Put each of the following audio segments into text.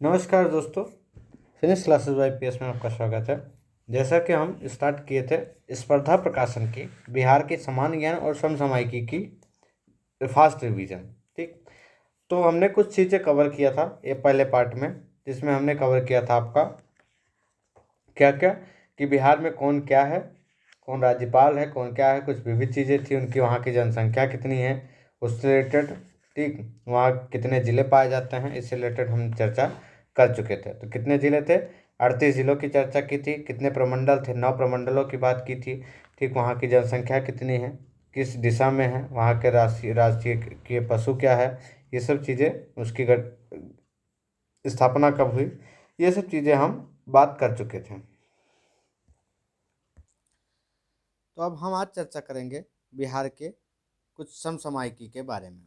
नमस्कार दोस्तों। Phoenix classes bye PS में आपका स्वागत है। जैसा कि हम स्टार्ट किए थे स्पर्धा प्रकाशन की बिहार के सामान्य ज्ञान और समसामयिकी की फास्ट रिवीजन। ठीक, तो हमने कुछ चीज़ें कवर किया था ये पहले पार्ट में, जिसमें हमने कवर किया था आपका क्या क्या कि बिहार में कौन क्या है, कौन राज्यपाल है, कौन क्या है, कुछ विविध चीज़ें थी, उनकी वहाँ की जनसंख्या कितनी है उससे रिलेटेड। ठीक, वहाँ कितने ज़िले पाए जाते हैं इससे रिलेटेड हम चर्चा कर चुके थे। तो कितने ज़िले थे, 38 ज़िलों की चर्चा की थी। कितने प्रमंडल थे, 9 प्रमंडलों की बात की थी। ठीक, वहाँ की जनसंख्या कितनी है, किस दिशा में है, वहाँ के राष्ट्रीय राष्ट्रीय के पशु क्या है, ये सब चीज़ें, उसकी स्थापना कब हुई, ये सब चीज़ें हम बात कर चुके थे। तो अब हम आज चर्चा करेंगे बिहार के कुछ समसामयिकी के बारे में।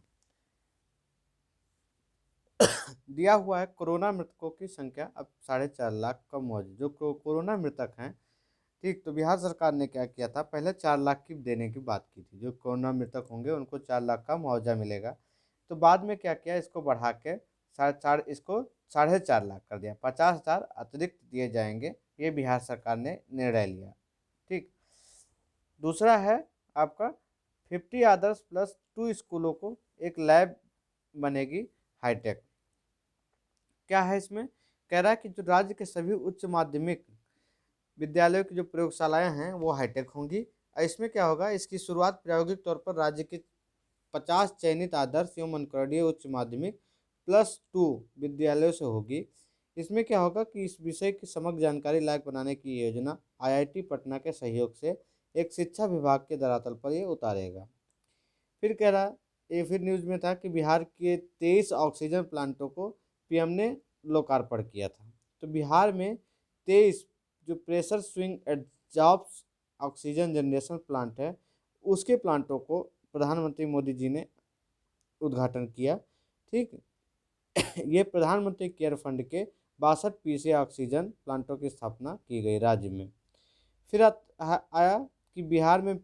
दिया हुआ है कोरोना मृतकों की संख्या अब 4.5 लाख कम हुआ, जो कोरोना मृतक हैं। ठीक, तो बिहार सरकार ने क्या किया था, पहले 4 लाख की देने की बात की थी, जो कोरोना मृतक होंगे उनको 4 लाख का मुआवजा मिलेगा। तो बाद में क्या किया, इसको बढ़ा के 4.5, इसको 4.5 लाख कर दिया, 50,000 अतिरिक्त दिए जाएंगे। ये बिहार सरकार ने निर्णय लिया। ठीक, दूसरा है आपका 50 आदर्श प्लस 2 स्कूलों को एक लैब बनेगी हाईटेक। क्या है इसमें, कह रहा है कि जो राज्य के सभी उच्च माध्यमिक विद्यालयों की जो प्रयोगशालाएं हैं वो हाईटेक होंगी। और इसमें क्या होगा, इसकी शुरुआत प्रायोगिक तौर पर राज्य के 50 चयनित आदर्श एवं अंकरणीय उच्च माध्यमिक +2 विद्यालयों से होगी। इसमें क्या होगा कि इस विषय की समग्र जानकारी लायक बनाने की योजना आईआईटी पटना के सहयोग से एक शिक्षा विभाग के धरातल पर ये उतारेगा। फिर कह रहा, ये फिर न्यूज़ में था कि बिहार के 23 ऑक्सीजन प्लांटों को पीएम ने लोकार्पण किया था। तो बिहार में 23 जो pressure swing adsorption oxygen generation plant है, उसके प्लांटों को प्रधानमंत्री मोदी जी ने उद्घाटन किया। ठीक, ये प्रधानमंत्री केयर फंड के 62 पीसीए ऑक्सीजन प्लांटों की स्थापना की गई राज्य में। फिर आया कि बिहार में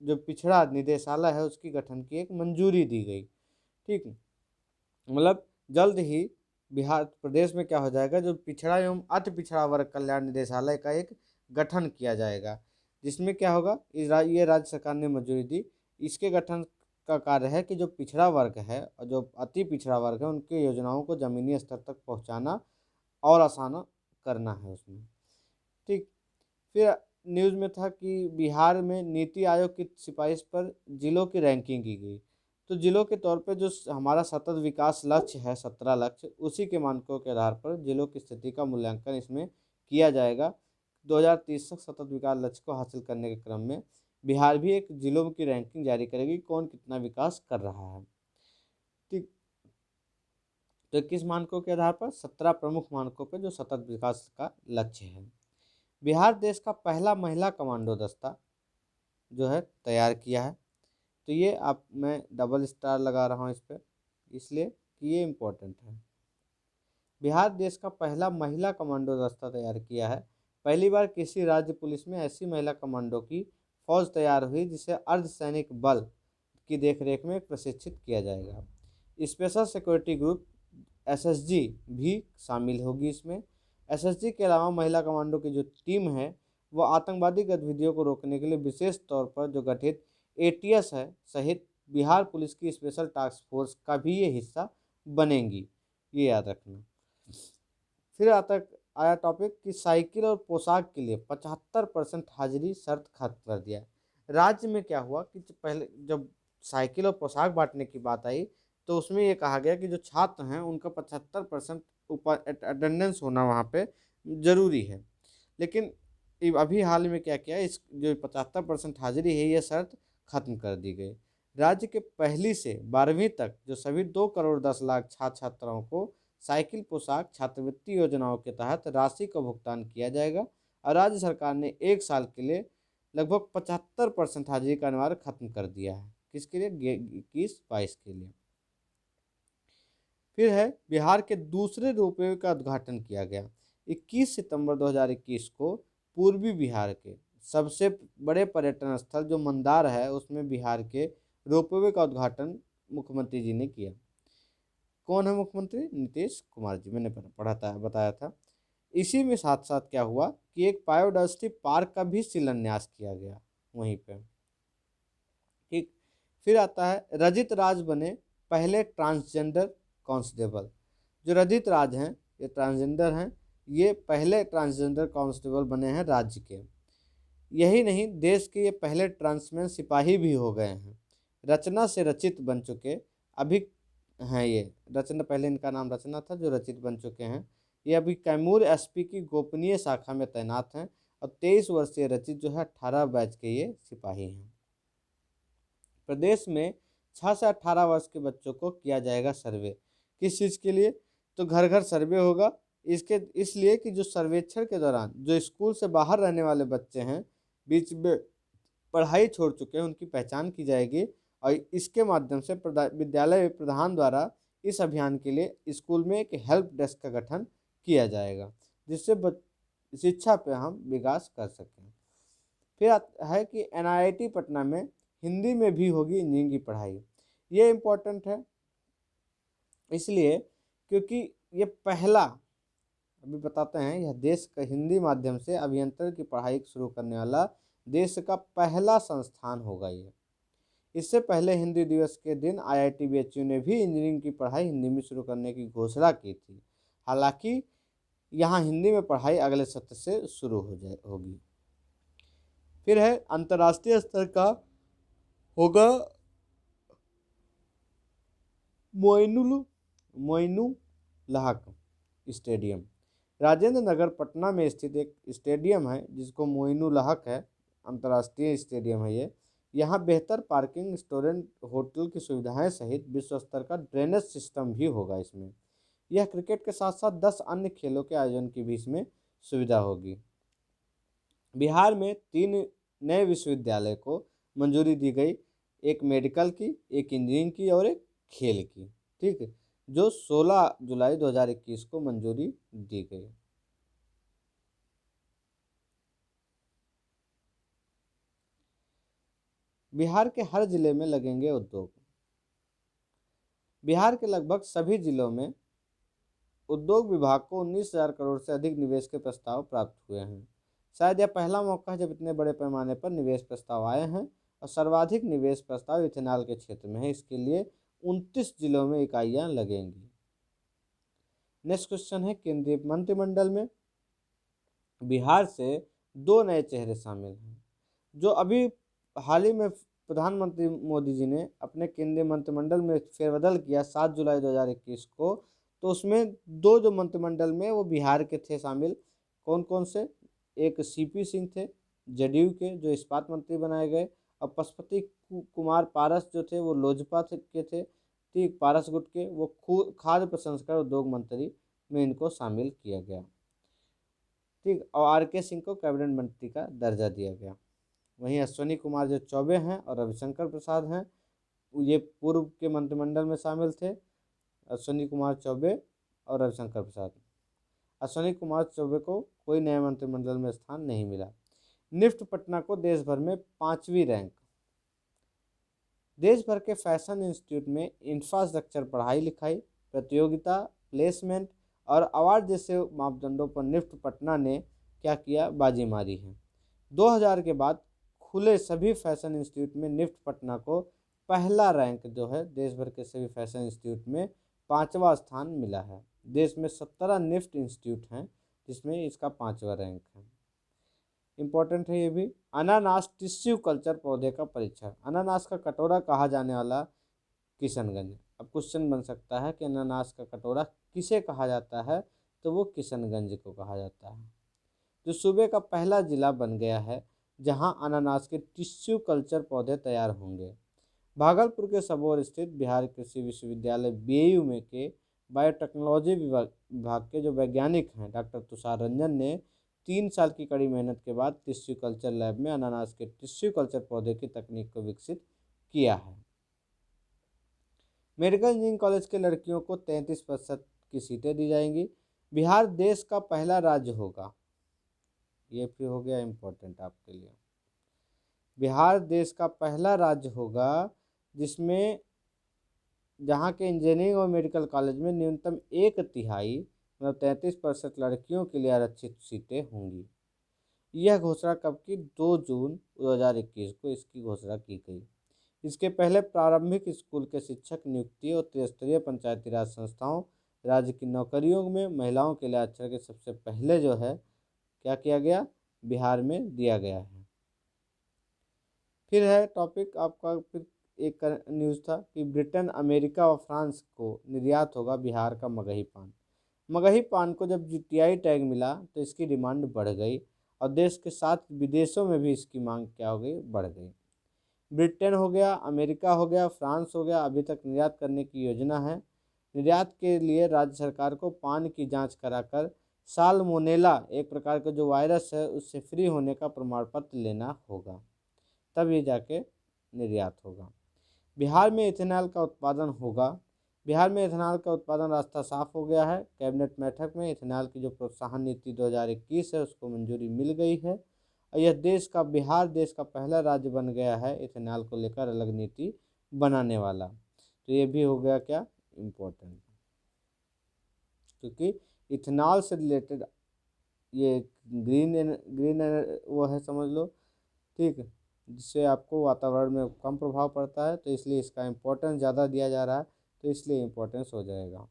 जो पिछड़ा निदेशालय है उसकी गठन की एक मंजूरी दी गई। ठीक, मतलब जल्द ही बिहार प्रदेश में क्या हो जाएगा, जो पिछड़ा एवं अति पिछड़ा वर्ग कल्याण निदेशालय का एक गठन किया जाएगा, जिसमें क्या होगा, ये राज्य सरकार ने मंजूरी दी। इसके गठन का कार्य है कि जो पिछड़ा वर्ग है और जो अति पिछड़ा वर्ग है उनकी योजनाओं को जमीनी स्तर तक पहुंचाना और आसान करना है उसमें। ठीक, फिर न्यूज़ में था कि बिहार में नीति आयोग की सिफारिश पर जिलों की रैंकिंग की गई। तो जिलों के तौर पे जो हमारा सतत विकास लक्ष्य है, 17 लक्ष्य, उसी के मानकों के आधार पर जिलों की स्थिति का मूल्यांकन इसमें किया जाएगा। 2030 तक सतत विकास लक्ष्य को हासिल करने के क्रम में बिहार भी एक जिलों की रैंकिंग जारी करेगी, कौन कितना विकास कर रहा है। ठीक, तो किस मानकों के आधार पर, 17 प्रमुख मानकों पर जो सतत विकास का लक्ष्य है। बिहार देश का पहला महिला कमांडो दस्ता जो है तैयार किया है। तो ये आप, मैं डबल स्टार लगा रहा हूँ इस पर, इसलिए कि ये इम्पोर्टेंट है। बिहार देश का पहला महिला कमांडो दस्ता तैयार किया है। पहली बार किसी राज्य पुलिस में ऐसी महिला कमांडो की फौज तैयार हुई जिसे अर्धसैनिक बल की देखरेख में प्रशिक्षित किया जाएगा। स्पेशल सिक्योरिटी ग्रुप एसएसजी भी शामिल होगी इसमें। एसएसजी के अलावा महिला कमांडो की जो टीम है वो आतंकवादी गतिविधियों को रोकने के लिए विशेष तौर पर जो गठित एटीएस है सहित बिहार पुलिस की स्पेशल टास्क फोर्स का भी ये हिस्सा बनेंगी, ये याद रखना। फिर आया टॉपिक कि साइकिल और पोशाक के लिए 75% हाजिरी शर्त खत्म कर दिया। राज्य में क्या हुआ कि पहले जब साइकिल और पोशाक बांटने की बात आई तो उसमें ये कहा गया कि जो छात्र हैं उनका 75% ऊपर अटेंडेंस होना वहाँ पे जरूरी है। लेकिन अभी हाल में क्या किया, इस जो 75% हाजिरी है ये शर्त खत्म कर दी गई। राज्य के पहली से 12वीं तक जो सभी 2 करोड़ 10 लाख छात्र छात्राओं को साइकिल पोशाक छात्रवृत्ति योजनाओं के तहत राशि का भुगतान किया जाएगा। और राज्य सरकार ने 1 साल के लिए लगभग 75% हाजिरी का अनिवार्य खत्म कर दिया है। किसके लिए, 21-22 के लिए। फिर है बिहार के दूसरे रोपवे का उद्घाटन किया गया। 21 सितंबर 2021 को पूर्वी बिहार के सबसे बड़े पर्यटन स्थल जो मंदार है उसमें बिहार के रोपवे का उद्घाटन मुख्यमंत्री जी ने किया। कौन है मुख्यमंत्री? नीतीश कुमार जी, मैंने पढ़ा था, बताया था। इसी में साथ साथ क्या हुआ कि एक बायोडायवर्सिटी पार्क का भी शिलान्यास किया गया वहीं पे। ठीक। फिर आता है रजित राज बने पहले ट्रांसजेंडर कांस्टेबल। जो रजित राज हैं, ये ट्रांसजेंडर हैं, ये पहले ट्रांसजेंडर कांस्टेबल बने हैं राज्य के। यही नहीं, देश के ये पहले ट्रांसमेन सिपाही भी हो गए हैं। रचना से रचित बन चुके अभी हैं ये। रचना, पहले इनका नाम रचना था, जो रचित बन चुके हैं। ये अभी कैमूर एसपी की गोपनीय शाखा में तैनात हैं। और 23 वर्षीय रचित जो है 18 बैच के ये सिपाही हैं। प्रदेश में 6 से 18 वर्ष के बच्चों को किया जाएगा सर्वे। किस चीज़ के लिए? तो घर घर सर्वे होगा। इसके इसलिए कि जो सर्वेक्षण के दौरान जो स्कूल से बाहर रहने वाले बच्चे हैं, बीच में पढ़ाई छोड़ चुके हैं, उनकी पहचान की जाएगी। और इसके माध्यम से विद्यालय प्रधान द्वारा इस अभियान के लिए स्कूल में एक हेल्प डेस्क का गठन किया जाएगा, जिससे शिक्षा पे हम विकास कर सकें। फिर है कि एनआईटी पटना में हिंदी में भी होगी इंजीनियरिंग की पढ़ाई। ये इम्पोर्टेंट है इसलिए क्योंकि ये पहला, अभी बताते हैं, यह देश का हिंदी माध्यम से अभियंत्रण की पढ़ाई शुरू करने वाला देश का पहला संस्थान होगा ये। इससे पहले हिंदी दिवस के दिन आईआईटी बीएचयू ने भी इंजीनियरिंग की पढ़ाई हिंदी में शुरू करने की घोषणा की थी। हालांकि यहाँ हिंदी में पढ़ाई अगले सत्र से शुरू होगी। फिर है अंतर्राष्ट्रीय स्तर का होगा मोइनुलहक स्टेडियम। राजेंद्र नगर पटना में स्थित एक स्टेडियम है जिसको मोइनुलहक है, अंतर्राष्ट्रीय स्टेडियम है ये। यहाँ बेहतर पार्किंग, रेस्टोरेंट, होटल की सुविधाएं सहित विश्व स्तर का ड्रेनेज सिस्टम भी होगा इसमें। यह क्रिकेट के साथ साथ 10 अन्य खेलों के आयोजन की भी इसमें सुविधा होगी। बिहार में 3 नए विश्वविद्यालय को मंजूरी दी गई, एक मेडिकल की, एक इंजीनियरिंग की और एक खेल की। ठीक है, जो 16 जुलाई 2021 को मंजूरी दी गई। बिहार के हर जिले में लगेंगे उद्योग। बिहार के लगभग सभी जिलों में उद्योग विभाग को 19,000 करोड़ से अधिक निवेश के प्रस्ताव प्राप्त हुए हैं। शायद यह पहला मौका है जब इतने बड़े पैमाने पर निवेश प्रस्ताव आए हैं। और सर्वाधिक निवेश प्रस्ताव इथेनॉल के क्षेत्र में है। इसके लिए 29 जिलों में इकाइयां लगेंगी। नेक्स्ट क्वेश्चन है, केंद्रीय मंत्रिमंडल में बिहार से 2 नए चेहरे शामिल हैं। जो अभी हाल ही में प्रधानमंत्री मोदी जी ने अपने केंद्रीय मंत्रिमंडल में फेरबदल किया 7 जुलाई 2021 को, तो उसमें 2 जो मंत्रिमंडल में वो बिहार के थे शामिल। कौन कौन से? एक सीपी सिंह थे जदयू के, जो इस्पात मंत्री बनाए गए। और पशुपति कुमार पारस जो थे वो लोजपा के थे। ठीक, पारस गुट के, वो खाद्य प्रसंस्करण उद्योग मंत्री में इनको शामिल किया गया। ठीक, और आर के सिंह को कैबिनेट मंत्री का दर्जा दिया गया। वहीं अश्विनी कुमार जो चौबे हैं और रविशंकर प्रसाद हैं, ये पूर्व के मंत्रिमंडल में शामिल थे। अश्विनी कुमार चौबे और रविशंकर प्रसाद। अश्विनी कुमार चौबे को कोई नए मंत्रिमंडल में स्थान नहीं मिला। निफ्ट पटना को देश भर में 5वीं रैंक। देश भर के फैशन इंस्टीट्यूट में इंफ्रास्ट्रक्चर, पढ़ाई लिखाई, प्रतियोगिता, प्लेसमेंट और अवार्ड जैसे मापदंडों पर निफ्ट पटना ने क्या किया? बाजी मारी है। 2000 के बाद खुले सभी फैशन इंस्टीट्यूट में निफ्ट पटना को पहला रैंक जो है देश भर के सभी फैशन इंस्टीट्यूट में 5वां स्थान मिला है। देश में 17 निफ्ट इंस्टीट्यूट हैं जिसमें इसका 5वां रैंक है। इंपॉर्टेंट है ये भी। अनानास टिश्यू कल्चर पौधे का परीक्षण। अनानास का कटोरा कहा जाने वाला किशनगंज। अब क्वेश्चन बन सकता है कि अनानास का कटोरा किसे कहा जाता है? तो वो किशनगंज को कहा जाता है, जो सूबे का पहला जिला बन गया है जहां अनानास के टिश्यू कल्चर पौधे तैयार होंगे। भागलपुर के सबौर स्थित बिहार कृषि विश्वविद्यालय बीएयू में के बायोटेक्नोलॉजी विभाग के जो वैज्ञानिक हैं डॉक्टर तुषार रंजन ने 3 साल की कड़ी मेहनत के बाद टिश्यू कल्चर लैब में अनानास के टिश्यू कल्चर पौधे की तकनीक को विकसित किया है। मेडिकल इंजीनियरिंग कॉलेज के लड़कियों को 33% की सीटें दी जाएंगी। बिहार देश का पहला राज्य होगा, ये फिर हो गया इम्पोर्टेंट आपके लिए। बिहार देश का पहला राज्य होगा जिसमें जहाँ के इंजीनियरिंग और मेडिकल कॉलेज में न्यूनतम 1/3 मतलब 33% लड़कियों के लिए आरक्षित सीटें होंगी। यह घोषणा कब की? 2 जून 2021 को इसकी घोषणा की गई। इसके पहले प्रारंभिक स्कूल के शिक्षक नियुक्ति और त्रिस्तरीय पंचायती राज संस्थाओं राज्य की नौकरियों में महिलाओं के लिए आरक्षण के सबसे पहले जो है क्या किया गया? बिहार में दिया गया है। फिर है टॉपिक आपका, फिर एक न्यूज़ था कि ब्रिटेन, अमेरिका और फ्रांस को निर्यात होगा बिहार का मगही पान। मगही पान को जब जीटीआई टैग मिला तो इसकी डिमांड बढ़ गई और देश के साथ विदेशों में भी इसकी मांग क्या हो गई? बढ़ गई। ब्रिटेन हो गया, अमेरिका हो गया, फ्रांस हो गया, अभी तक निर्यात करने की योजना है। निर्यात के लिए राज्य सरकार को पान की जांच कराकर साल्मोनेला एक प्रकार का जो वायरस है उससे फ्री होने का प्रमाण पत्र लेना होगा, तब ये जाके निर्यात होगा। बिहार में इथेनॉल का उत्पादन होगा। बिहार में इथेनॉल का उत्पादन रास्ता साफ हो गया है। कैबिनेट बैठक में इथेनॉल की जो प्रोत्साहन नीति 2021 है उसको मंजूरी मिल गई है और बिहार देश का पहला राज्य बन गया है इथेनॉल को लेकर अलग नीति बनाने वाला। तो ये भी हो गया क्या? इम्पोर्टेंट, क्योंकि इथेनॉल से रिलेटेड ये ग्रीन वो है, समझ लो, ठीक है, जिससे आपको वातावरण में कम प्रभाव पड़ता है, तो इसलिए इसका इम्पोर्टेंस ज़्यादा दिया जा रहा है, तो इसलिए इम्पोर्टेंस हो जाएगा।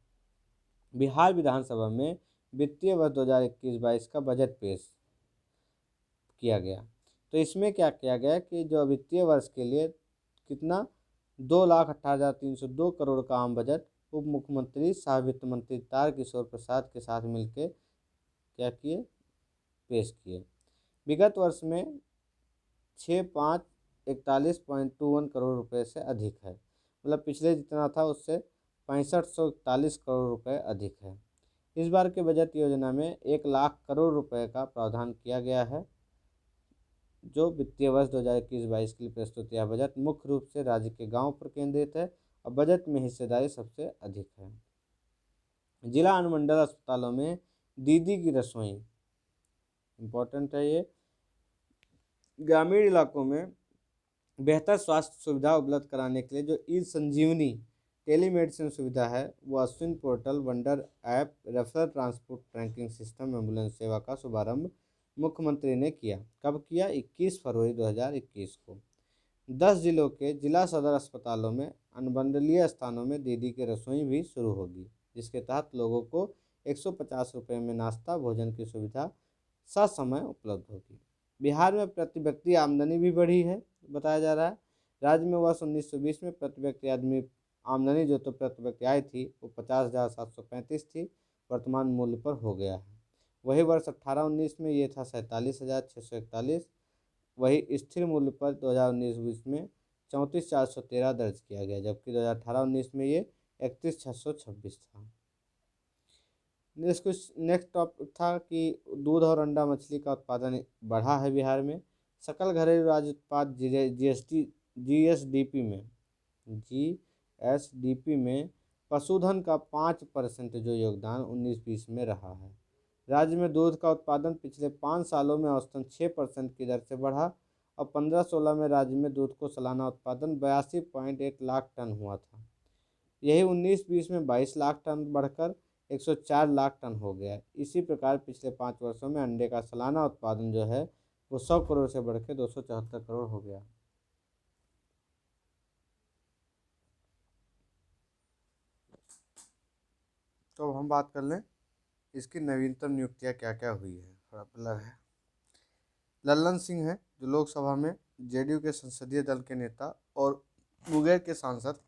बिहार विधानसभा में वित्तीय वर्ष 2021-22 का बजट पेश किया गया। तो इसमें क्या किया गया कि जो वित्तीय वर्ष के लिए कितना 2,18,302 करोड़ का आम बजट उप मुख्यमंत्री सह वित्त मंत्री तारकिशोर प्रसाद के साथ मिलकर क्या किए? पेश किए। विगत वर्ष में 6541.21 करोड़ रुपए से अधिक है, मतलब पिछले जितना था उससे 6541 करोड़ रुपए अधिक है। इस बार के बजट योजना में 1,00,000 करोड़ रुपए का प्रावधान किया गया है। जो वित्तीय वर्ष 2021-22 के लिए प्रस्तुत यह बजट मुख्य रूप से राज्य के गांव पर केंद्रित है और बजट में हिस्सेदारी सबसे अधिक है। जिला अनुमंडल अस्पतालों में दीदी की रसोई इम्पोर्टेंट है। ये ग्रामीण इलाकों में बेहतर स्वास्थ्य सुविधा उपलब्ध कराने के लिए जो ई संजीवनी टेलीमेडिसिन सुविधा है वो Ashwin portal, wonder app, referral transport tracking system, ambulance सेवा का शुभारंभ मुख्यमंत्री ने किया। कब किया? 21 फरवरी 2021 को। 10 जिलों के जिला सदर अस्पतालों में अनुमंडलीय स्थानों में दीदी की रसोई भी शुरू होगी, जिसके तहत लोगों को 150 रुपये में नाश्ता भोजन की सुविधा ससमय उपलब्ध होगी। बिहार में प्रति व्यक्ति आमदनी भी बढ़ी है, बताया जा रहा है। राज्य में वर्ष 1920 में प्रति व्यक्ति आमदनी जो तो प्रति व्यक्ति आय थी वो 50,735 थी, वर्तमान मूल्य पर हो गया है। वही वर्ष 18-19 में ये था 47,641। वही स्थिर मूल्य पर 2019-20 में 34,413 दर्ज किया गया, जबकि 2018-19 में ये 31,626 था। नेक्स्ट टॉपिक था कि दूध और अंडा मछली का उत्पादन बढ़ा है बिहार में। सकल घरेलू राज्य उत्पाद जीएसडीपी में पशुधन का 5% जो योगदान 19-20 में रहा है। राज्य में दूध का उत्पादन पिछले 5 सालों में औसतन 6% की दर से बढ़ा और 15-16 में राज्य में दूध को सालाना उत्पादन 82.1 लाख टन हुआ था। यही 19-20 में 22 लाख टन बढ़कर 104 लाख टन हो गया। इसी प्रकार पिछले 5 वर्षों में अंडे का सालाना उत्पादन जो है वो 100 करोड़ से बढ़ के 274 करोड़ हो गया। तो अब हम बात कर लें इसकी नवीनतम नियुक्तियां क्या क्या हुई है। थोड़ा ब्लर है। लल्लन सिंह है जो लोकसभा में जेडीयू के संसदीय दल के नेता और मुंगेर के सांसद,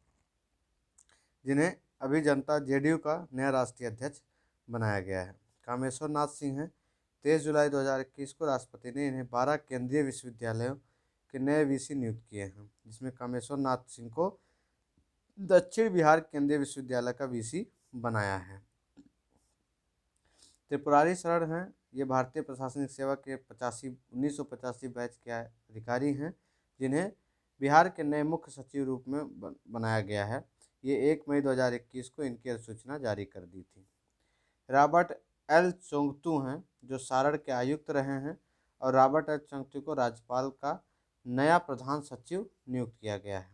जिन्हें अभी जनता जेडीयू का नया राष्ट्रीय अध्यक्ष बनाया गया है। कामेश्वर नाथ सिंह हैं। 23 जुलाई 2021 को राष्ट्रपति ने इन्हें 12 केंद्रीय विश्वविद्यालयों के नए वीसी नियुक्त किए हैं, जिसमें कामेश्वर नाथ सिंह को दक्षिण बिहार केंद्रीय विश्वविद्यालय का वीसी बनाया है। त्रिपुरारी शरण हैं, ये भारतीय प्रशासनिक सेवा के 1985 बैच के अधिकारी हैं, जिन्हें बिहार के नए मुख्य सचिव रूप में बनाया गया है। ये 1 मई 2021 को इनकी अधिसूचना जारी कर दी थी। रॉबर्ट एल चोंगतू हैं जो सारण के आयुक्त रहे हैं और रॉबर्ट एल चोंगतू को राज्यपाल का नया प्रधान सचिव नियुक्त किया गया है।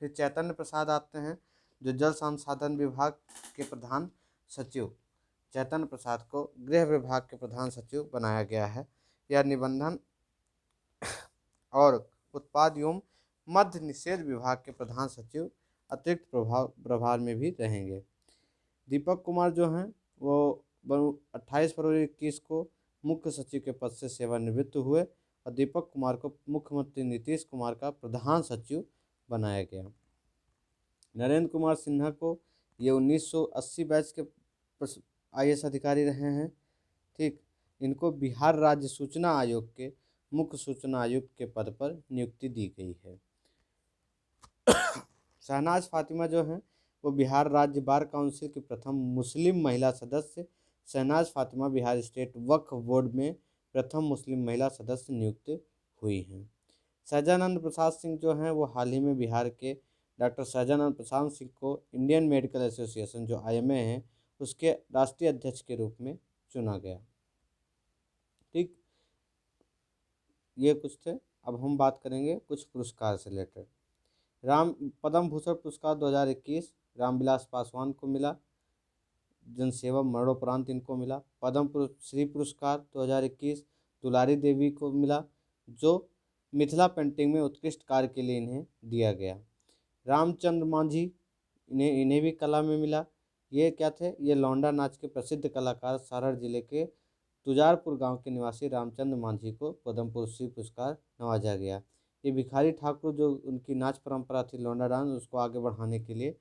फिर चैतन्य प्रसाद आते हैं जो जल संसाधन विभाग के प्रधान सचिव चैतन्य प्रसाद को गृह विभाग के प्रधान सचिव बनाया गया है। यह निबंधन और उत्पाद एवं मद्य निषेध विभाग के प्रधान सचिव अतिरिक्त प्रभार में भी रहेंगे। दीपक कुमार जो हैं वो 28 फरवरी 2021 को मुख्य सचिव के पद से सेवानिवृत्त हुए और दीपक कुमार को मुख्यमंत्री नीतीश कुमार का प्रधान सचिव बनाया गया। नरेंद्र कुमार सिन्हा को ये 1980 बैच के IAS अधिकारी रहे हैं। ठीक, इनको बिहार राज्य सूचना आयोग के मुख्य सूचना आयुक्त के पद पर नियुक्ति दी गई है। शहनाज फातिमा जो हैं वो बिहार राज्य बार काउंसिल की प्रथम मुस्लिम महिला सदस्य। शहनाज फातिमा बिहार स्टेट वक्फ बोर्ड में प्रथम मुस्लिम महिला सदस्य नियुक्त हुई हैं। सहजानंद प्रसाद सिंह जो हैं वो हाल ही में बिहार के डॉक्टर सहजानंद प्रसाद सिंह को इंडियन मेडिकल एसोसिएशन जो IMA है उसके राष्ट्रीय अध्यक्ष के रूप में चुना गया। ठीक, ये कुछ थे। अब हम बात करेंगे कुछ पुरस्कार से रिलेटेड। पद्म भूषण पुरस्कार 2021 रामविलास पासवान को मिला, जनसेवा मरणोपरांत इनको मिला। पद्म श्री पुरस्कार 2021 दुलारी देवी को मिला, जो मिथिला पेंटिंग में उत्कृष्ट कार्य के लिए इन्हें दिया गया। रामचंद्र मांझी इन्हें भी कला में मिला। ये क्या थे? ये लौंडा नाच के प्रसिद्ध कलाकार सारण जिले के तुजारपुर गांव के निवासी रामचंद्र मांझी को पद्म श्री पुरस्कार नवाजा गया। ये भिखारी ठाकुर जो उनकी नाच परंपरा थी लौंडा डांस, उसको आगे बढ़ाने के लिए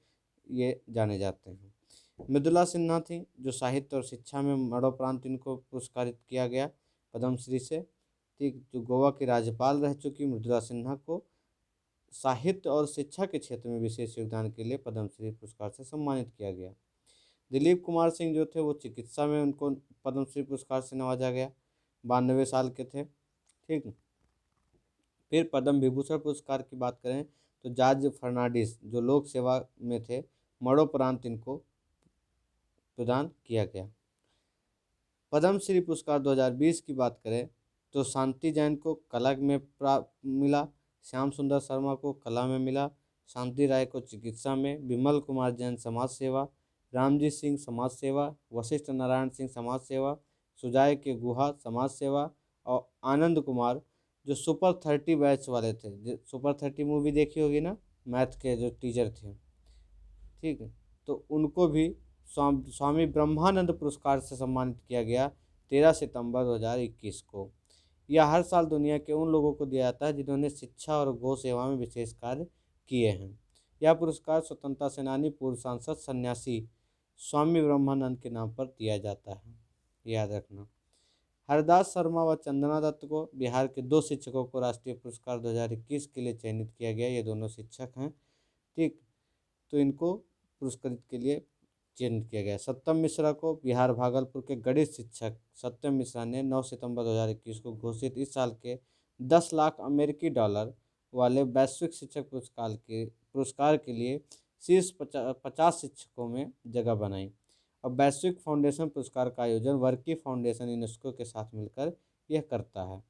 ये जाने जाते हैं। मृदुला सिन्हा थी जो साहित्य और शिक्षा में मरणोपरांत इनको पुरस्कारित किया गया पद्मश्री से। ठीक, जो गोवा की राज्यपाल रह चुकी मृदुला सिन्हा को साहित्य और शिक्षा के क्षेत्र में विशेष योगदान के लिए पद्मश्री पुरस्कार से सम्मानित किया गया। दिलीप कुमार सिंह जो थे वो चिकित्सा में उनको पद्मश्री पुरस्कार से नवाजा गया, 92 साल के थे। ठीक, फिर पद्म विभूषण पुरस्कार की बात करें तो जॉर्ज फर्नांडिस जो लोक सेवा में थे, मरणोपरांत इनको प्रदान किया गया। पद्मश्री पुरस्कार 2020 की बात करें तो शांति जैन को कला में मिला, श्याम सुंदर शर्मा को कला में मिला, शांति राय को चिकित्सा में, विमल कुमार जैन समाज सेवा, रामजी सिंह समाज सेवा, वशिष्ठ नारायण सिंह समाज सेवा, सुजाय के गुहा समाज सेवा और आनंद कुमार जो सुपर 30 बैच वाले थे, सुपर 30 मूवी देखी होगी ना, मैथ के जो टीचर थे। ठीक है, तो उनको भी स्वामी ब्रह्मानंद पुरस्कार से सम्मानित किया गया 13 सितंबर 2021 को। यह हर साल दुनिया के उन लोगों को दिया जाता है जिन्होंने शिक्षा और गौ सेवा में विशेष कार्य किए हैं। यह पुरस्कार स्वतंत्रता सेनानी, पूर्व सांसद, सन्यासी स्वामी ब्रह्मानंद के नाम पर दिया जाता है, याद रखना। हरदास शर्मा व चंदना दत्त को बिहार के 2 शिक्षकों को राष्ट्रीय पुरस्कार 2021 के लिए चयनित किया गया। ये दोनों शिक्षक हैं। ठीक, तो इनको पुरस्कृत के लिए चयनित किया गया। सत्यम मिश्रा को बिहार भागलपुर के गणित शिक्षक सत्यम मिश्रा ने 9 सितंबर 2021 को घोषित इस साल के 10 लाख अमेरिकी डॉलर वाले वैश्विक शिक्षक पुरस्कार के लिए शीर्ष 50 शिक्षकों में जगह बनाई। अब वैश्विक फाउंडेशन पुरस्कार का आयोजन वर्की फाउंडेशन यूनेस्को के साथ मिलकर यह करता है।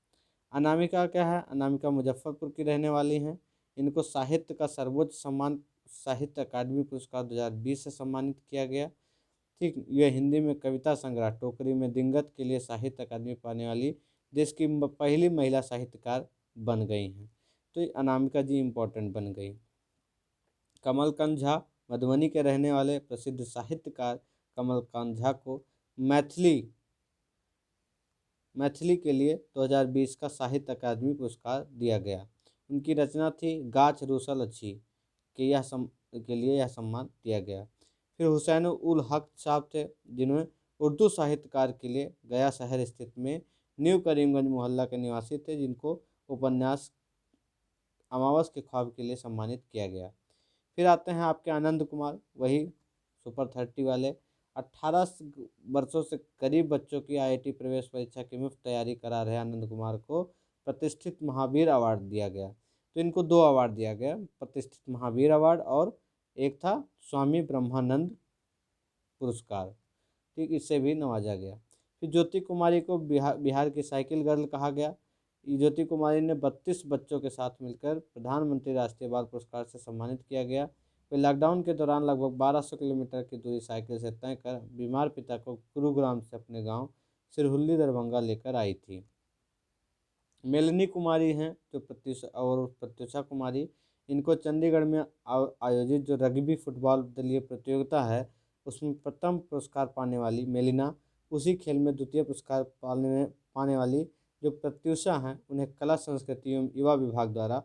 अनामिका क्या है? अनामिका मुजफ्फरपुर की रहने वाली हैं। इनको साहित्य का सर्वोच्च सम्मान साहित्य अकादमी पुरस्कार 2020 से सम्मानित किया गया। ठीक, यह हिंदी में कविता संग्रह टोकरी में दिंगत के लिए साहित्य अकादमी पाने वाली देश की पहली महिला साहित्यकार बन गई हैं। तो ये अनामिका जी इम्पोर्टेंट बन गई। कमलकांत झा मधुबनी के रहने वाले प्रसिद्ध साहित्यकार कमलकांत झा को मैथिली के लिए 2020 का साहित्य अकादमी पुरस्कार दिया गया। उनकी रचना थी गाछ रूसल अच्छी के लिए यह सम्मान दिया गया। फिर हुसैन उल हक साहब थे जिन्होंने उर्दू साहित्यकार के लिए गया शहर स्थित में न्यू करीमगंज मोहल्ला के निवासी थे, जिनको उपन्यास अमावस के ख्वाब के लिए सम्मानित किया गया। फिर आते हैं आपके आनंद कुमार, वही सुपर 30 वाले। 18 वर्षों से करीब बच्चों की IIT प्रवेश परीक्षा की मुफ्त तैयारी करा रहे आनंद कुमार को प्रतिष्ठित महावीर अवार्ड दिया गया। तो इनको 2 अवार्ड दिया गया, प्रतिष्ठित महावीर अवार्ड और एक था स्वामी ब्रह्मानंद पुरस्कार। ठीक, इससे भी नवाजा गया। फिर ज्योति कुमारी को बिहार की साइकिल गर्ल कहा गया। ज्योति कुमारी ने 32 बच्चों के साथ मिलकर प्रधानमंत्री राष्ट्रीय बाल पुरस्कार से सम्मानित किया गया। वे लॉकडाउन के दौरान लगभग 1200 किलोमीटर की दूरी साइकिल से तय कर बीमार पिता को गुरुग्राम से अपने गांव सिरहुल्ली दरभंगा लेकर आई थी। मेलनी कुमारी हैं जो प्रत्यूषा कुमारी, इनको चंडीगढ़ में आयोजित जो रग्बी फुटबॉल दलीय प्रतियोगिता है उसमें प्रथम पुरस्कार पाने वाली मेलिना, उसी खेल में द्वितीय पुरस्कार पाने वाली जो प्रत्यूषा हैं, उन्हें कला संस्कृति एवं युवा विभाग द्वारा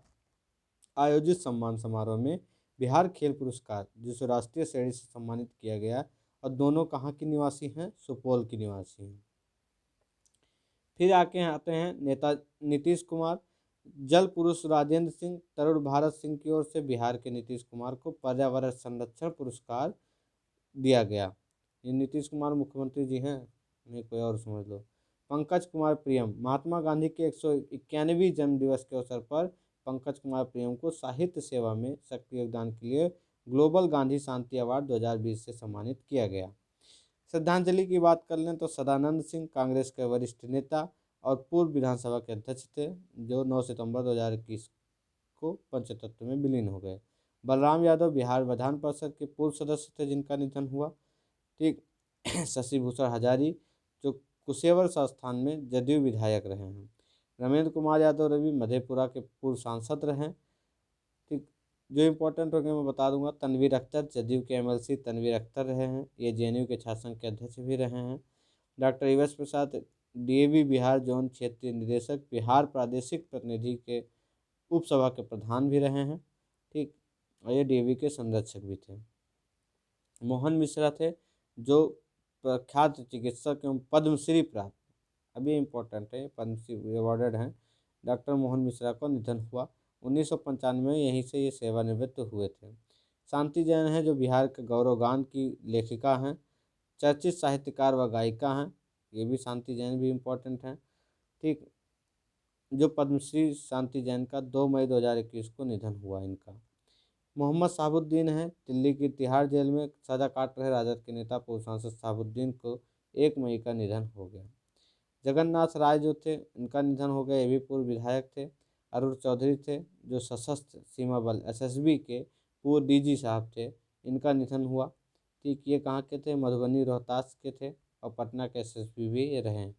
आयोजित सम्मान समारोह में बिहार खेल पुरस्कार जिसे राष्ट्रीय श्रेणी से सम्मानित किया गया। और दोनों कहाँ की निवासी हैं? सुपौल की निवासी हैं। फिर आते हैं नेता नीतीश कुमार। जल पुरुष राजेंद्र सिंह, तरुण भारत सिंह की ओर से बिहार के नीतीश कुमार को पर्यावरण संरक्षण पुरस्कार दिया गया। ये नीतीश कुमार मुख्यमंत्री जी हैं, नहीं कोई और समझ लो। पंकज कुमार प्रियम, महात्मा गांधी के 191वीं जन्म दिवस के अवसर पर पंकज कुमार प्रियम को साहित्य सेवा में सक्रिय योगदान के लिए ग्लोबल गांधी शांति अवार्ड 2020 से सम्मानित किया गया। श्रद्धांजलि की बात कर लें तो सदानंद सिंह कांग्रेस के वरिष्ठ नेता और पूर्व विधानसभा के अध्यक्ष थे, जो 9 सितंबर 2021 को पंचतत्व में विलीन हो गए। बलराम यादव बिहार विधान परिषद के पूर्व सदस्य थे जिनका निधन हुआ। ठीक। शशि भूषण हजारी जो कुशेवर संस्थान में जदयू विधायक रहे हैं। रमेंद्र कुमार यादव रवि मधेपुरा के पूर्व सांसद रहे। ठीक। जो इम्पोर्टेंट हो गया मैं बता दूंगा। तनवीर अख्तर जदयू के एमएलसी तनवीर अख्तर रहे हैं, ये जेएनयू के छात्र संघ के अध्यक्ष भी रहे हैं। डॉक्टर ईवेश प्रसाद डीएवी बिहार जोन क्षेत्रीय निदेशक बिहार प्रादेशिक प्रतिनिधि के उपसभा के प्रधान भी रहे हैं। ठीक। और ये डीएवी के संरक्षक भी थे। मोहन मिश्रा थे जो प्रख्यात चिकित्सक एवं पद्मश्री प्राप्त, अभी इम्पोर्टेंट है, पद्मश्री अवार्डेड हैं। डॉक्टर मोहन मिश्रा को निधन हुआ 1995 में, यहीं से ये सेवानिवृत्त हुए थे। शांति जैन हैं जो बिहार के गौरवगान की लेखिका हैं, चर्चित साहित्यकार व गायिका हैं, ये भी शांति जैन भी इम्पोर्टेंट हैं। ठीक। जो पद्मश्री शांति जैन का 2 मई 2021 को निधन हुआ इनका। मोहम्मद शहाबुद्दीन हैं, दिल्ली की तिहाड़ जेल में सजा काट रहे राजद के नेता पूर्व सांसद शहाबुद्दीन को 1 मई का निधन हो गया। जगन्नाथ राय जो थे इनका निधन हो गया, ये भी पूर्व विधायक थे। अरुण चौधरी थे जो सशस्त्र सीमा बल एसएसबी के पूर्व डीजी साहब थे, इनका निधन हुआ। ठीक। ये कहाँ के थे? मधुबनी रोहतास के थे और पटना के एसएसपी भी ये रहे हैं।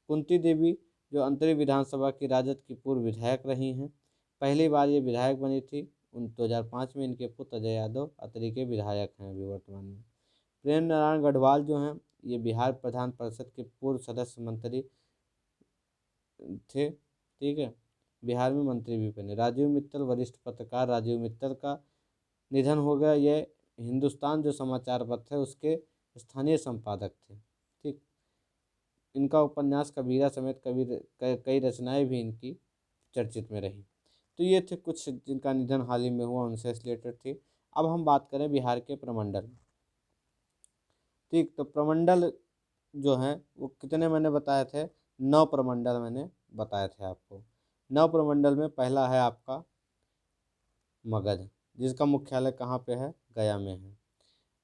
कुंती देवी जो अंतरिम विधानसभा की राजद की पूर्व विधायक रही हैं, पहली बार ये विधायक बनी थी 2005 में। इनके पुत्र अजय यादव अतरी के विधायक हैं अभी वर्तमान में। प्रेम नारायण गढ़वाल जो हैं ये बिहार प्रधान परिषद के पूर्व सदस्य मंत्री थे। ठीक है, बिहार में मंत्री भी बने। राजीव मित्तल वरिष्ठ पत्रकार राजीव मित्तल का निधन हो गया। ये हिंदुस्तान जो समाचार पत्र है उसके स्थानीय संपादक थे। ठीक। इनका उपन्यास कबीरा समेत कई रचनाएं भी इनकी चर्चित में रही। तो ये थे कुछ जिनका निधन हाल ही में हुआ, उनसे रिलेटेड थी। अब हम बात करें बिहार के प्रमंडल। ठीक। तो प्रमंडल जो हैं वो कितने मैंने बताए थे? 9 प्रमंडल मैंने बताए थे आपको। 9 प्रमंडल में पहला है आपका मगध, जिसका मुख्यालय कहाँ पे है? गया में है।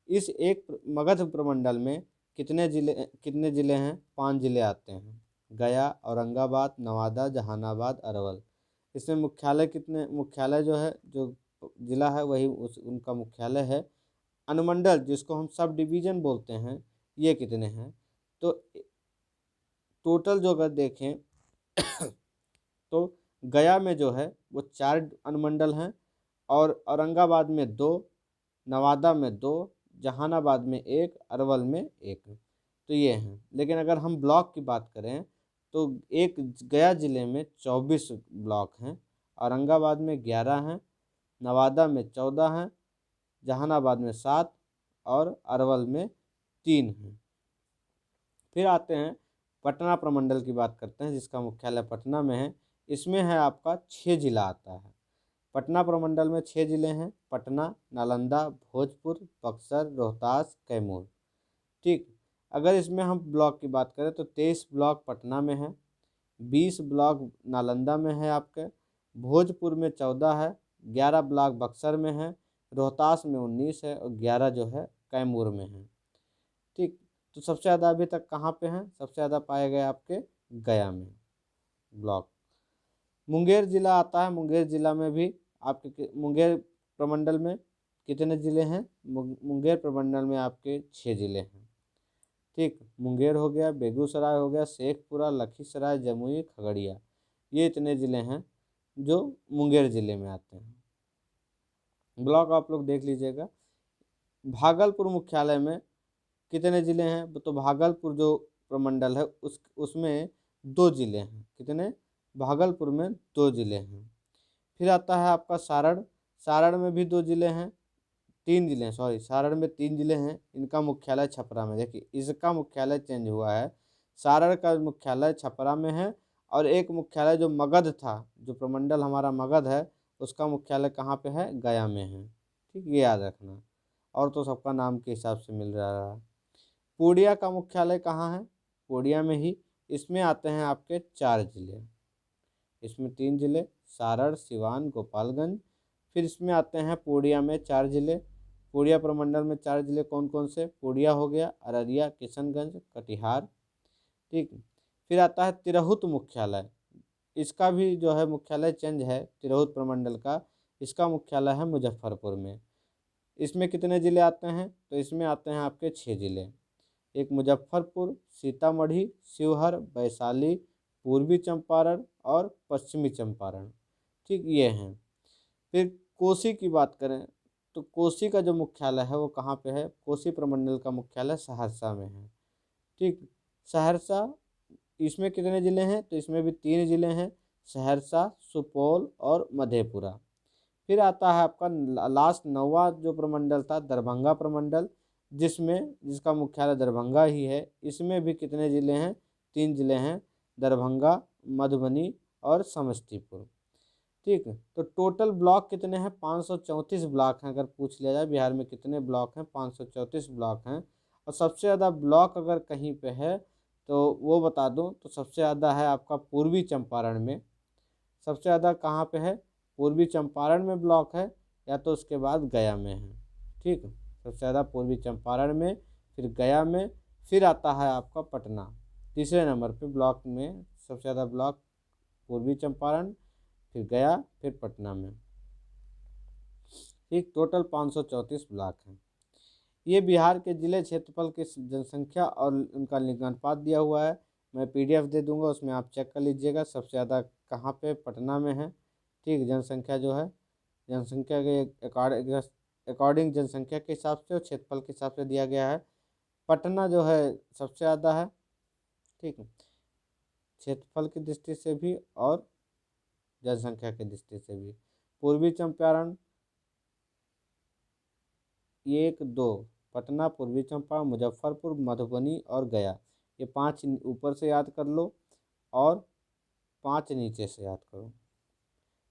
इस एक मगध प्रमंडल में कितने जिले हैं? 5 जिले आते हैं, गया, औरंगाबाद, नवादा, जहानाबाद, अरवल। इसमें मुख्यालय जो है, जो जिला है वही उनका मुख्यालय है। अनुमंडल जिसको हम सब डिवीज़न बोलते हैं, ये कितने हैं? तो टोटल जो अगर देखें तो गया में जो है वो 4 अनुमंडल हैं, और औरंगाबाद में 2, नवादा में 2, जहानाबाद में 1, अरवल में 1। तो ये हैं। लेकिन अगर हम ब्लॉक की बात करें तो एक गया ज़िले में 24 ब्लॉक हैं, औरंगाबाद में 11 हैं, नवादा में 14 हैं, जहानाबाद में 7 और अरवल में 3 हैं। फिर आते हैं पटना प्रमंडल की बात करते हैं, जिसका मुख्यालय पटना में है। इसमें है आपका 6 जिला आता है। पटना प्रमंडल में 6 जिले हैं, पटना, नालंदा, भोजपुर, बक्सर, रोहतास, कैमूर। ठीक। अगर इसमें हम ब्लॉक की बात करें तो 23 ब्लॉक पटना में है, 20 ब्लॉक नालंदा में है आपके, भोजपुर में 14 है, 11 ब्लॉक बक्सर में है, रोहतास में 19 है और 11 जो है कैमूर में है। ठीक। तो सबसे ज़्यादा अभी तक कहाँ पे हैं? सबसे ज़्यादा पाए गए आपके गया में ब्लॉक। मुंगेर जिला आता है, मुंगेर जिला में भी आपके मुंगेर प्रमंडल में कितने ज़िले हैं? मुंगेर प्रमंडल में आपके 6 ज़िले हैं। ठीक, मुंगेर हो गया, बेगूसराय हो गया, शेखपुरा, लखीसराय, जमुई, खगड़िया, ये इतने ज़िले हैं जो मुंगेर ज़िले में आते हैं। ब्लॉक आप लोग देख लीजिएगा। भागलपुर मुख्यालय में कितने ज़िले हैं? तो भागलपुर जो प्रमंडल है उसमें 2 ज़िले हैं। कितने? भागलपुर में 2 ज़िले हैं। फिर आता है आपका सारण। सारण में भी 2 ज़िले हैं, 3 ज़िले हैं, सॉरी, सारण में 3 ज़िले हैं। इनका मुख्यालय छपरा में। देखिए, इसका मुख्यालय चेंज हुआ है। सारण का मुख्यालय छपरा में है और एक मुख्यालय जो मगध था, जो प्रमंडल हमारा मगध है, उसका मुख्यालय कहाँ पे है? गया में है। ठीक, ये याद रखना। और तो सबका नाम के हिसाब से मिल रहा है। पूर्णिया का मुख्यालय कहाँ है? पूर्णिया में ही। इसमें आते हैं आपके 4 ज़िले। इसमें 3 ज़िले, सारण, सिवान, गोपालगंज। फिर इसमें आते हैं पूर्णिया में 4 ज़िले। पूर्णिया प्रमंडल में 4 ज़िले कौन कौन से? पूर्णिया हो गया, अररिया, किशनगंज, कटिहार। ठीक, फिर आता है तिरहुत मुख्यालय। इसका भी जो है मुख्यालय चेंज है तिरहुत प्रमंडल का। इसका मुख्यालय है मुजफ्फरपुर में। इसमें कितने ज़िले आते हैं? तो इसमें आते हैं आपके 6 ज़िले। एक मुजफ्फरपुर, सीतामढ़ी, शिवहर, वैशाली, पूर्वी चंपारण और पश्चिमी चंपारण। ठीक, ये हैं। फिर कोसी की बात करें तो कोसी का जो मुख्यालय है वो कहाँ पे है? कोसी प्रमंडल का मुख्यालय सहरसा में है। ठीक, सहरसा, इसमें कितने ज़िले हैं? तो इसमें भी 3 ज़िले हैं, सहरसा, सुपौल और मधेपुरा। फिर आता है आपका लास्ट 9वां जो प्रमंडल था, दरभंगा प्रमंडल, जिसका मुख्यालय दरभंगा ही है। इसमें भी कितने ज़िले हैं? 3 ज़िले हैं, दरभंगा, मधुबनी और समस्तीपुर। ठीक है, तो टोटल ब्लॉक कितने हैं? 534 ब्लॉक हैं। अगर पूछ लिया जाए बिहार में कितने ब्लॉक हैं? 534 ब्लॉक हैं। और सबसे ज़्यादा ब्लॉक अगर कहीं पे है तो वो बता दूं तो सबसे ज़्यादा है आपका पूर्वी चंपारण में। सबसे ज़्यादा कहाँ पे है? पूर्वी चंपारण में ब्लॉक है, या तो उसके बाद गया में है। ठीक, सबसे ज़्यादा पूर्वी चंपारण में, फिर गया में, फिर आता है आपका पटना। तीसरे नंबर पे ब्लॉक में सबसे ज़्यादा ब्लॉक पूर्वी चंपारण, फिर गया, फिर पटना में। ठीक, टोटल 534 ब्लॉक हैं। ये बिहार के जिले क्षेत्रफल की जनसंख्या और उनका लिंगानुपात दिया हुआ है। मैं पीडीएफ दे दूंगा, उसमें आप चेक कर लीजिएगा सबसे ज़्यादा कहाँ पे? पटना में है। ठीक, जनसंख्या जो है, जनसंख्या के अकॉर्डिंग जनसंख्या के हिसाब से और क्षेत्रफल के हिसाब से दिया गया है। पटना जो है सबसे ज़्यादा है। ठीक, क्षेत्रफल की दृष्टि से भी और जनसंख्या की दृष्टि से भी। पूर्वी चंपारण 1, 2, पटना, पूर्वी चंपारण, मुजफ्फरपुर, मधुबनी और गया। ये 5 ऊपर से याद कर लो और 5 नीचे से याद करो।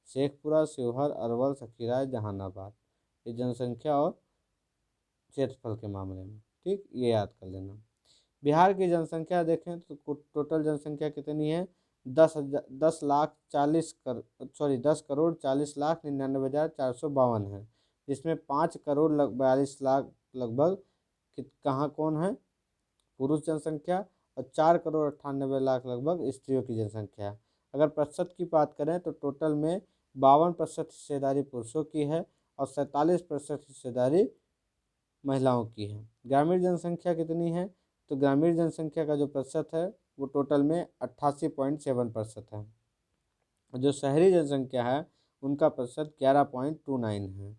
शेखपुरा, शिवहर, अरवल, सखीराय, जहानाबाद। ये जनसंख्या और क्षेत्रफल के मामले में। ठीक, ये याद कर लेना। बिहार की जनसंख्या देखें तो टोटल जनसंख्या कितनी है? 10,40,40,99,452 है, जिसमें 5,42,00,000 लगभग कहाँ कौन है? पुरुष जनसंख्या, और 4,98,00,000 लगभग स्त्रियों की जनसंख्या। अगर प्रतिशत की बात करें तो टोटल में 52% हिस्सेदारी पुरुषों की है और 47% हिस्सेदारी महिलाओं की है। ग्रामीण जनसंख्या कितनी है? तो ग्रामीण जनसंख्या का जो प्रतिशत है वो टोटल में 88.7% है। जो शहरी जनसंख्या है उनका प्रतिशत 11.29 है।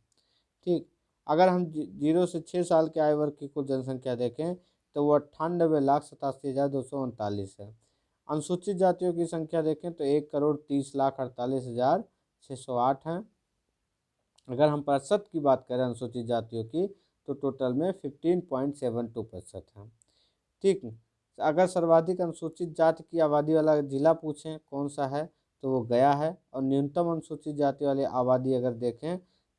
ठीक, अगर हम 0 से 6 साल के आयु वर्ग की कुल जनसंख्या देखें तो वो 98,87,239 है। अनुसूचित जातियों की संख्या देखें तो 1,30,48,608 है। अगर हम प्रतिशत की बात करें अनुसूचित जातियों की तो टोटल में 15.72% है। ठीक, अगर सर्वाधिक अनुसूचित जाति की आबादी वाला जिला पूछें कौन सा है तो वो गया है, और न्यूनतम अनुसूचित जाति वाली आबादी अगर देखें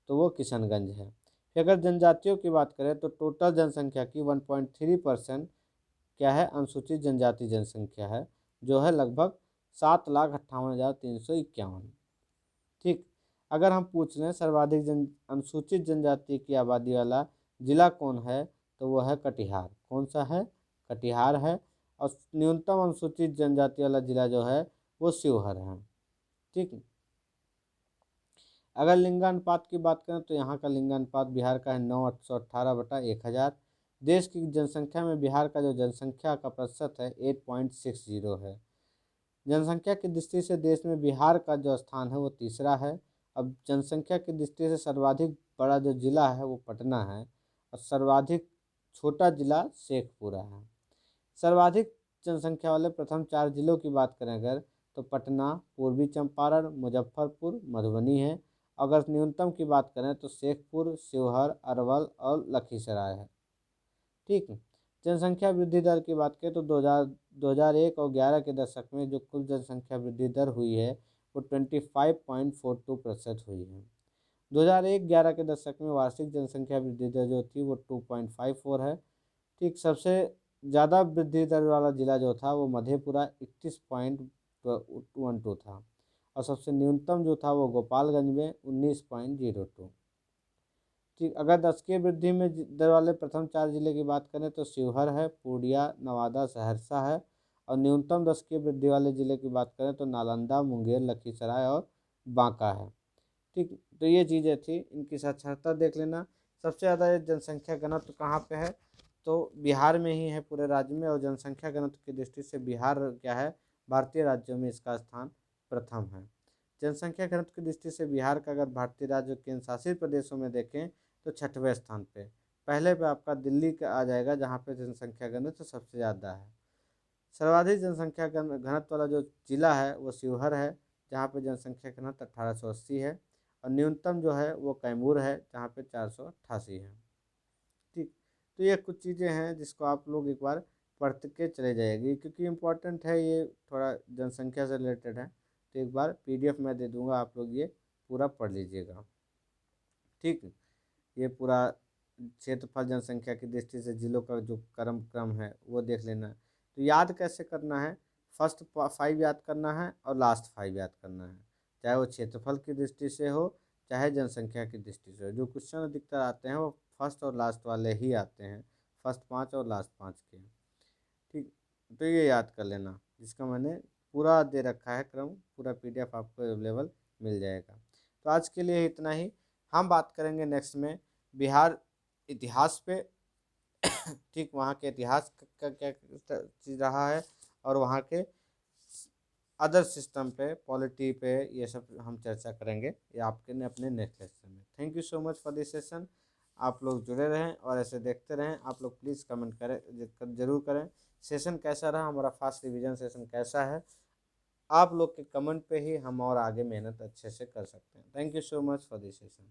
तो वो किशनगंज है। फिर अगर जनजातियों की बात करें तो टोटल जनसंख्या की 1.3% क्या है? अनुसूचित जनजाति जनसंख्या है, जो है लगभग 7,58,351। ठीक, अगर हम पूछ लें सर्वाधिक अनुसूचित जनजाति की आबादी वाला जिला कौन है तो वो है कटिहार। कौन सा है? कटिहार है। और न्यूनतम अनुसूचित जनजाति वाला जिला जो है वो शिवहर है। ठीक, अगर लिंगानुपात की बात करें तो यहाँ का लिंगानुपात बिहार का है 9,818/1000। देश की जनसंख्या में बिहार का जो जनसंख्या का प्रतिशत है 8.60 है। जनसंख्या की दृष्टि से देश में बिहार का जो स्थान है वो तीसरा है। अब जनसंख्या की दृष्टि से सर्वाधिक बड़ा जो जिला है वो पटना है और सर्वाधिक छोटा जिला शेखपुरा है। सर्वाधिक जनसंख्या वाले प्रथम 4 जिलों की बात करें अगर, तो पटना, पूर्वी चंपारण, मुजफ्फरपुर, मधुबनी है। अगर न्यूनतम की बात करें तो शेखपुर, शिवहर, अरवल और लखीसराय है। ठीक है। जनसंख्या वृद्धि दर की बात करें तो 2001 और 11 के दशक में जो कुल जनसंख्या वृद्धि दर हुई है वो 25.42% हुई है। 2001-11 के दशक में वार्षिक जनसंख्या वृद्धि दर जो थी वो 2.54 है। ठीक, सबसे ज़्यादा वृद्धि दर वाला जिला जो था वो मधेपुरा 31.12 था और सबसे न्यूनतम जो था वो गोपालगंज में 19.02। ठीक, अगर दशकीय वृद्धि में दर वाले प्रथम 4 जिले की बात करें तो शिवहर है, पूर्णिया, नवादा, सहरसा है। और न्यूनतम दशकीय वृद्धि वाले जिले की बात करें तो नालंदा, मुंगेर, लखीसराय और बांका है। ठीक, तो ये चीज़ें थी, इनकी साक्षरता देख लेना। सबसे ज़्यादा जनसंख्या घनत्व कहाँ पे है, तो बिहार में ही है पूरे राज्य में। और जनसंख्या घनत्व की दृष्टि से बिहार क्या है, भारतीय राज्यों में इसका स्थान प्रथम है। जनसंख्या घनत्व की दृष्टि से बिहार का अगर भारतीय राज्य केंद्र शासित प्रदेशों में देखें तो 6वें स्थान पे। पहले पे आपका दिल्ली का आ जाएगा जहाँ पे जनसंख्या घनत्व सबसे ज़्यादा है। सर्वाधिक जनसंख्या घनत्व वाला जो जिला है वो शिवहर है, जहाँ पे जनसंख्या घनत्व 1880 है। और न्यूनतम जो है वो कैमूर है, जहाँ पे 488 है। ठीक, तो ये कुछ चीज़ें हैं जिसको आप लोग एक बार पढ़ के चले जाएगी, क्योंकि इम्पोर्टेंट है, ये थोड़ा जनसंख्या से रिलेटेड है। तो एक बार पीडीएफ मैं दे दूंगा, आप लोग ये पूरा पढ़ लीजिएगा। ठीक, ये पूरा क्षेत्रफल जनसंख्या की दृष्टि से जिलों का जो क्रम है वो देख लेना है। तो याद कैसे करना है, फर्स्ट 5 याद करना है और लास्ट 5 याद करना है, चाहे वो क्षेत्रफल की दृष्टि से हो चाहे जनसंख्या की दृष्टि से हो। जो क्वेश्चन अधिकतर आते हैं वो फर्स्ट और लास्ट वाले ही आते हैं, फर्स्ट 5 और लास्ट 5 के। ठीक, तो ये याद कर लेना, जिसका मैंने पूरा दे रखा है क्रम, पूरा पीडीएफ आपको अवेलेबल मिल जाएगा। तो आज के लिए इतना ही। हम बात करेंगे नेक्स्ट में बिहार इतिहास पे। ठीक, वहाँ के इतिहास का क्या चीज़ रहा है और वहाँ के अदर सिस्टम पे, पॉलिटी पे, ये सब हम चर्चा करेंगे ये आपके अपने नेक्स्ट लेक्चर में। Thank you so much for this session. आप लोग जुड़े रहें और ऐसे देखते रहें। आप लोग प्लीज़ कमेंट करें, जरूर करें सेशन कैसा रहा, हमारा फास्ट रिवीजन सेशन कैसा है। आप लोग के कमेंट पे ही हम और आगे मेहनत अच्छे से कर सकते हैं। Thank you so much for this session.